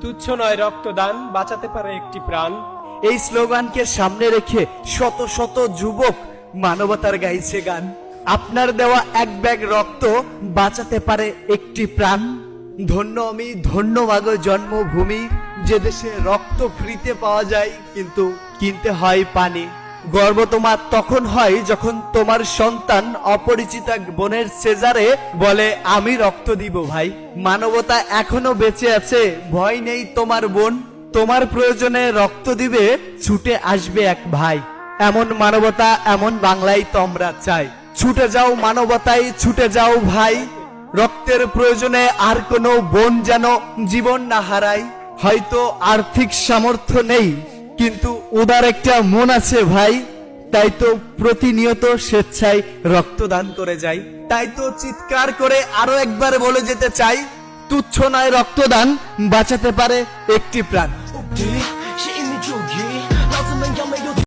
তুচ্ছ নয় রক্তদান, বাঁচাতে পারে একটি প্রাণ। এই স্লোগানকে সামনে রেখে শত শত যুবক মানবতার গাইছে গান। আপনার দেওয়া এক ব্যাগ রক্ত বাঁচাতে পারে একটি প্রাণ। ধন্য আমি, ধন্য মাগো জন্মভূমি, যে দেশে রক্ত ফ্রিতে পাওয়া যায় কিন্তু কিনতে হয় পানি। গর্ব তোমার তখন হয় যখন তোমার সন্তান অপরিচিতা বোনের সেজারে বলে আমি রক্ত দিব ভাই। মানবতা এখনো বেঁচে আছে, ভয় নেই তোমার বোন, তোমার প্রয়োজনে রক্ত দিবে ছুটে আসবে এক ভাই। এমন মানবতা, এমন বাংলায় তো আমরা চাই। ছুটে যাও মানবতায়, ছুটে যাও ভাই, রক্তের প্রয়োজনে আর কোনো বোন যেন জীবন না হারায়। হয়তো আর্থিক সামর্থ্য নেই কিন্তু উদার একটা মন আছে ভাই, তাই তো প্রতিনিয়ত স্বেচ্ছায় রক্তদান করে যাই। তাই তো চিৎকার করে আরো একবার বলে যেতে চাই, তুচ্ছ নয় রক্তদান, বাঁচাতে পারে একটি প্রাণ।是因为主义，老子们要没有